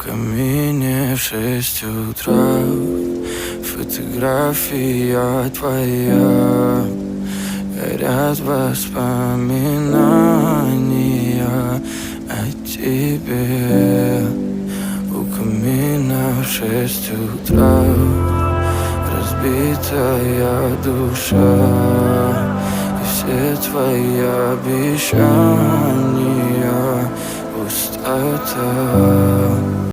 камине в 6 утра фотография твоя. Горят воспоминания о тебе. У камина в 6 утра разбитая душа, и все твои обещания пустота.